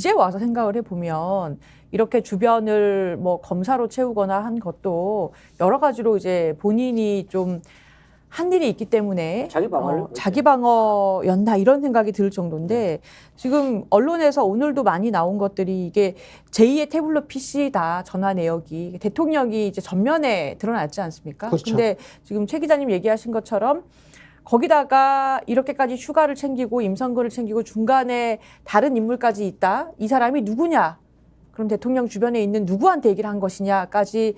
이제 와서 생각을 해보면 이렇게 주변을 뭐 검사로 채우거나 한 것도 여러 가지로 이제 본인이 좀 한 일이 있기 때문에 자기 방어였나 이런 생각이 들 정도인데 지금 언론에서 오늘도 많이 나온 것들이 이게 제2의 태블릿 PC다 전화 내역이 대통령이 이제 전면에 드러났지 않습니까? 그렇죠. 근데 지금 최 기자님 얘기하신 것처럼 거기다가 이렇게까지 휴가를 챙기고 임성근을 챙기고 중간에 다른 인물까지 있다. 이 사람이 누구냐? 그럼 대통령 주변에 있는 누구한테 얘기를 한 것이냐까지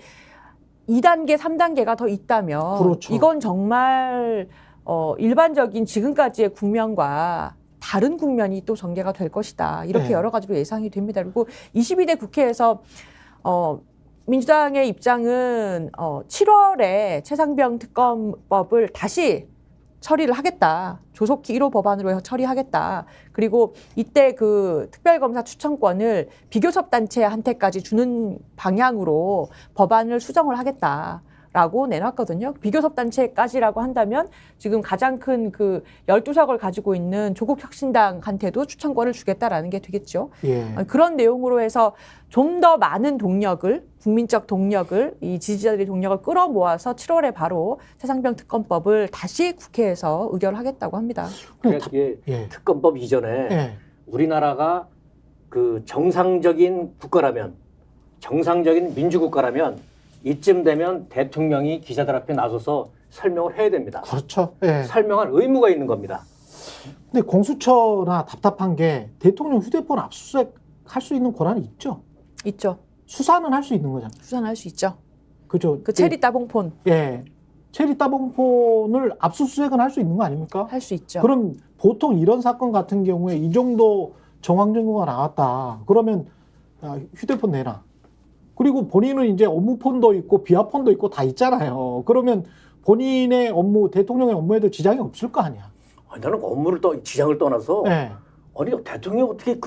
2단계, 3단계가 더 있다면 그렇죠. 이건 정말 일반적인 지금까지의 국면과 다른 국면이 또 전개가 될 것이다. 이렇게 네. 여러 가지로 예상이 됩니다. 그리고 22대 국회에서 민주당의 입장은 7월에 최상병 특검법을 다시 처리를 하겠다. 조속히 1호 법안으로 해서 처리하겠다. 그리고 이때 그 특별검사 추천권을 비교섭단체한테까지 주는 방향으로 법안을 수정을 하겠다라고 내놨거든요. 비교섭단체까지라고 한다면 지금 가장 큰 그 12석을 가지고 있는 조국혁신당한테도 추천권을 주겠다라는 게 되겠죠. 예. 그런 내용으로 해서 좀 더 많은 동력을, 국민적 동력을, 이 지지자들의 동력을 끌어모아서 7월에 바로 최상병 특검법을 다시 국회에서 의결하겠다고 합니다. 그러니까 이게 특검법 이전에 우리나라가 그 정상적인 국가라면, 정상적인 민주국가라면 이쯤 되면 대통령이 기자들 앞에 나서서 설명을 해야 됩니다. 그렇죠. 예. 설명할 의무가 있는 겁니다. 근데 공수처나 답답한 게 대통령 휴대폰 압수수색 할 수 있는 권한이 있죠. 있죠. 수사는 할 수 있는 거잖아요. 수사는 할 수 있죠. 그죠. 그 체리 따봉폰. 예. 체리 따봉폰을 압수수색은 할 수 있는 거 아닙니까? 할 수 있죠. 그럼 보통 이런 사건 같은 경우에 이 정도 정황 증거가 나왔다. 그러면 휴대폰 내놔. 그리고 본인은 이제 업무폰도 있고 비화폰도 있고 다 있잖아요. 그러면 본인의 업무, 대통령의 업무에도 지장이 없을 거 아니야. 아니, 나는 업무를 지장을 떠나서 아니 대통령 어떻게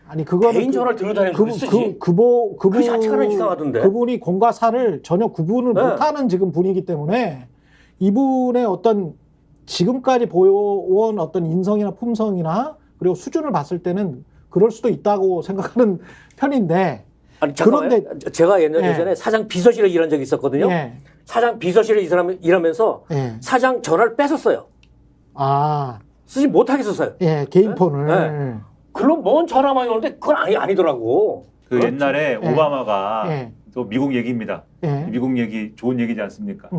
아니 그거는 개인 전화를 들고 다니는 걸 쓰지? 그 자체가 이상하던데. 그분이 공과 사를 전혀 구분을 못하는 지금 분이기 때문에 이분의 어떤 지금까지 보여온 어떤 인성이나 품성이나 그리고 수준을 봤을 때는 그럴 수도 있다고 생각하는 편인데. 아니 그런데 제가 예전에 사장 비서실에 일한 적이 있었거든요. 사장 비서실에 일하면서 사장 전화를 뺏었어요. 쓰지 못하겠었어요. 개인 폰을. 그럼 뭔 전화만 오는데 그건 아니더라고. 그 그렇죠. 옛날에 오바마가 또 미국 얘기입니다. 미국 얘기 좋은 얘기지 않습니까?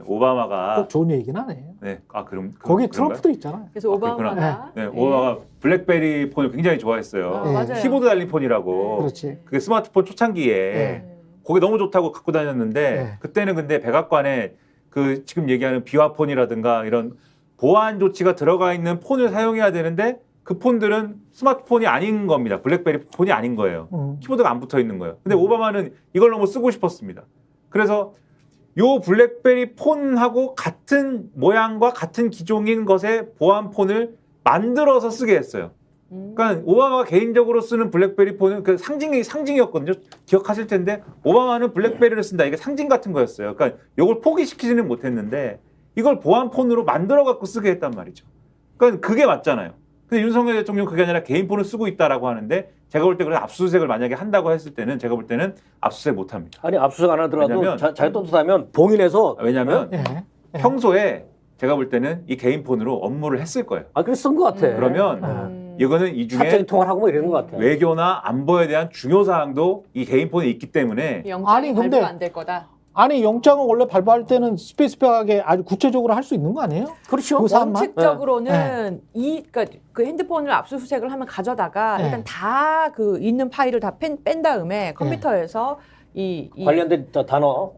오바마가 꼭 좋은 얘기는 안 해요. 네, 그럼 거기 트럼프도 있잖아요. 그래서 오바마가 오바마가 블랙베리 폰을 굉장히 좋아했어요. 맞아요. 키보드 달린 폰이라고. 그렇지. 그게 스마트폰 초창기에 그게 너무 좋다고 갖고 다녔는데 그때는 근데 백악관에 그 지금 얘기하는 비화폰이라든가 이런 보안 조치가 들어가 있는 폰을 사용해야 되는데 그 폰들은 스마트폰이 아닌 겁니다. 블랙베리 폰이 아닌 거예요. 키보드가 안 붙어 있는 거예요. 근데 오바마는 이걸 너무 쓰고 싶었습니다. 그래서 요 블랙베리 폰하고 같은 모양과 같은 기종인 것의 보안 폰을 만들어서 쓰게 했어요. 그러니까 오바마가 개인적으로 쓰는 블랙베리 폰은 그 상징이었거든요. 기억하실 텐데 오바마는 블랙베리를 쓴다. 이게 상징 같은 거였어요. 그러니까 이걸 포기시키지는 못했는데 이걸 보안 폰으로 만들어 갖고 쓰게 했단 말이죠. 그러니까 그게 맞잖아요. 근데 윤석열 대통령 그게 아니라 개인 폰을 쓰고 있다라고 하는데 제가 볼 때 그래서 압수수색을 만약에 한다고 했을 때는 제가 볼 때는 압수수색 못 합니다. 아니 압수수색 안 하더라도 자기 떳떳하면 봉인해서 왜냐하면 평소에 제가 볼 때는 이 개인 폰으로 업무를 했을 거예요. 그래서 쓴 것 같아. 그러면 이거는 이 중에 사적인 통화를 하고 뭐 이러는 것 같아. 외교나 안보에 대한 중요 사항도 이 개인 폰에 있기 때문에 영장이 발부가 안 될 거다. 아니 영장을 원래 발부할 때는 스페시픽하게 아주 구체적으로 할 수 있는 거 아니에요? 그렇죠. 그 사람만? 원칙적으로는 그러니까 그 핸드폰을 압수수색을 하면 가져다가 일단 다 그 있는 파일을 다 뺀 다음에 컴퓨터에서 이 관련된 단어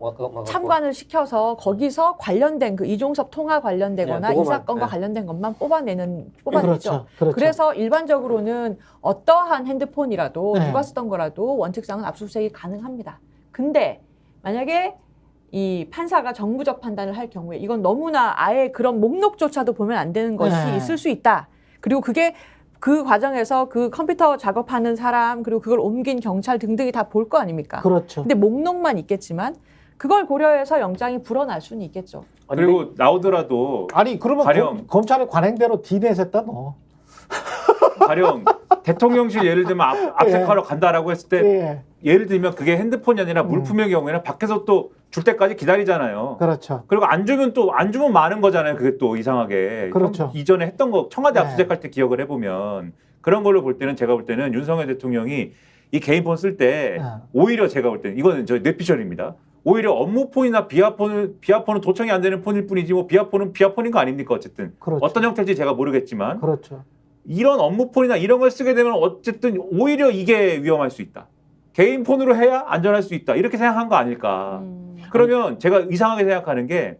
참관을 시켜서 거기서 관련된 그 이종섭 통화 관련되거나 이 사건과 관련된 것만 뽑아내죠. 그렇죠. 그래서 일반적으로는 어떠한 핸드폰이라도 누가 쓰던 거라도 원칙상은 압수수색이 가능합니다. 근데 만약에 이 판사가 정무적 판단을 할 경우에 이건 너무나 아예 그런 목록조차도 보면 안 되는 것이 있을 수 있다. 그리고 그게 그 과정에서 그 컴퓨터 작업하는 사람 그리고 그걸 옮긴 경찰 등등이 다 볼 거 아닙니까? 그렇죠. 근데 목록만 있겠지만 그걸 고려해서 영장이 불어날 수는 있겠죠. 그리고 나오더라도 아니 그러면 검찰의 관행대로 디넷했다 너. 가령 대통령실 예를 들면 압색하러 간다라고 했을 때 예. 예를 들면 그게 핸드폰이 아니라 물품의 경우에는 밖에서 또 줄 때까지 기다리잖아요. 그렇죠. 그리고 안 주면 많은 거잖아요. 그게 또 이상하게. 그렇죠. 이전에 했던 거 청와대 네. 압수수색할 때 기억을 해보면 그런 걸로 볼 때는 제가 볼 때는 윤석열 대통령이 이 개인폰 쓸 때 네. 오히려 제가 볼 때는 이거는 저 뇌피셜입니다. 오히려 업무폰이나 비아폰은 도청이 안 되는 폰일 뿐이지 뭐 비아폰은 비아폰인 거 아닙니까 어쨌든. 그렇죠. 어떤 형태인지 제가 모르겠지만 그렇죠. 이런 업무폰이나 이런 걸 쓰게 되면 어쨌든 오히려 이게 위험할 수 있다. 개인 폰으로 해야 안전할 수 있다. 이렇게 생각한 거 아닐까. 그러면 제가 이상하게 생각하는 게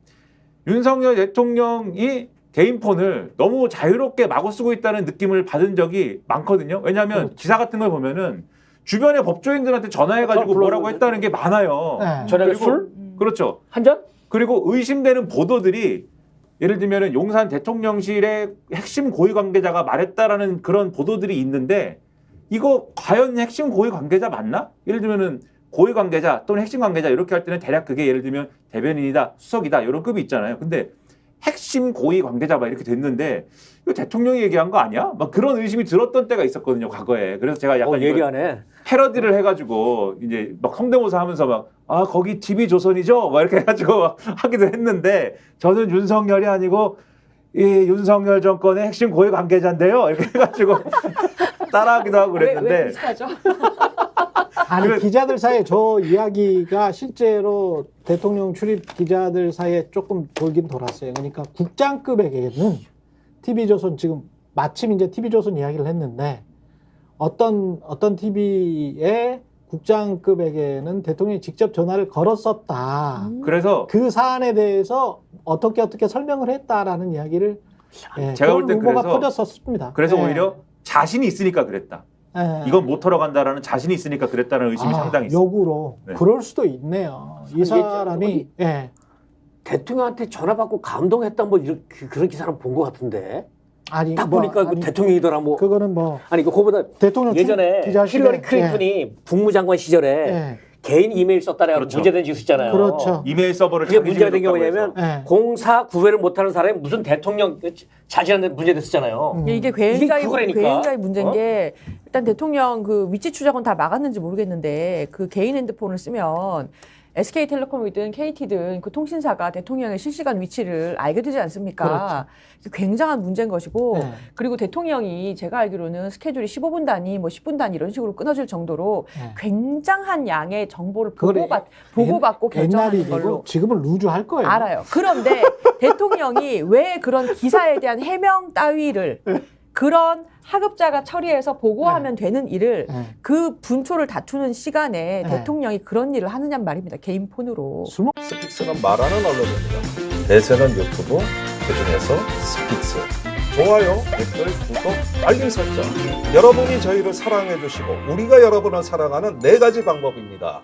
윤석열 대통령이 개인 폰을 너무 자유롭게 마구 쓰고 있다는 느낌을 받은 적이 많거든요. 왜냐하면 그렇죠. 기사 같은 걸 보면은 주변의 법조인들한테 전화해가지고 뭐라고 했다는 게 많아요. 네. 저녁에 그리고 술? 그렇죠. 한 잔? 그리고 의심되는 보도들이 예를 들면은 용산 대통령실의 핵심 고위 관계자가 말했다라는 그런 보도들이 있는데 이거 과연 핵심 고위 관계자 맞나? 예를 들면은 고위 관계자 또는 핵심 관계자 이렇게 할 때는 대략 그게 예를 들면 대변인이다, 수석이다 이런 급이 있잖아요. 근데 핵심 고위 관계자 막 이렇게 됐는데 이거 대통령이 얘기한 거 아니야? 막 그런 의심이 들었던 때가 있었거든요, 과거에. 그래서 제가 약간 이걸 예리하네. 패러디를 해가지고 이제 막 성대모사 하면서 막 거기 TV 조선이죠? 막 이렇게 해가지고 막 하기도 했는데 저는 윤석열이 아니고 이 윤석열 정권의 핵심 고위 관계자인데요. 이렇게 해가지고 따라하기도 하고 그랬는데 왜 비슷하죠? 아니 기자들 사이에 저 이야기가 실제로 대통령 출입 기자들 사이에 조금 돌긴 돌았어요. 그러니까 국장급에게는 TV조선 지금 마침 이제 TV조선 이야기를 했는데 어떤 TV의 국장급에게는 대통령이 직접 전화를 걸었었다. 그래서 그 사안에 대해서 어떻게 설명을 했다라는 이야기를 제가 볼 땐 루머가 그래서 퍼졌었습니다. 그래서 예. 오히려 자신이 있으니까 그랬다. 예. 이건 못 털어간다라는 자신이 있으니까 그랬다는 의심이 상당히 있어요. 역으로 네. 그럴 수도 있네요. 이 사람이 예. 대통령한테 전화 받고 감동했다 뭐 이런 그런 기사는 본 것 같은데. 아니 딱 보니까 그 대통령이더라 뭐. 그거는 뭐 아니 그거보다 대통령 예전에 기자실에- 힐러리 클린턴이 국무장관 시절에 예. 개인 이메일 썼다라고 그렇죠. 문제된 짓 있잖아요. 그렇죠. 이메일 서버를 그게 자기 문제가 집에 된 게 뒀다고 해서. 뭐냐면 예. 공사 구회를 못하는 사람이 무슨 대통령 자질하는데 문제됐었잖아요. 이게 괴행자의 그거라니까. 괴행자의 문제인 어? 게 일단 대통령 그 위치 추적은 다 막았는지 모르겠는데 그 개인 핸드폰을 쓰면 SK텔레콤이든 KT든 그 통신사가 대통령의 실시간 위치를 알게 되지 않습니까? 이게 굉장한 문제인 것이고 네. 그리고 대통령이 제가 알기로는 스케줄이 15분 단위, 뭐 10분 단위 이런 식으로 끊어질 정도로 네. 굉장한 양의 정보를 그거를 보고받고 결정하는 옛날이고 걸로 지금은 루즈할 거예요. 알아요. 그런데 대통령이 왜 그런 기사에 대한 해명 따위를 그런 하급자가 처리해서 보고하면 되는 일을 네. 그 분초를 다투는 시간에 네. 대통령이 그런 일을 하느냐는 말입니다. 개인 폰으로. 스픽스는 말하는 언론입니다. 대세는 유튜브, 그중에서 스픽스. 좋아요, 댓글, 구독, 알림 설정. 여러분이 저희를 사랑해 주시고 우리가 여러분을 사랑하는 4가지 방법입니다.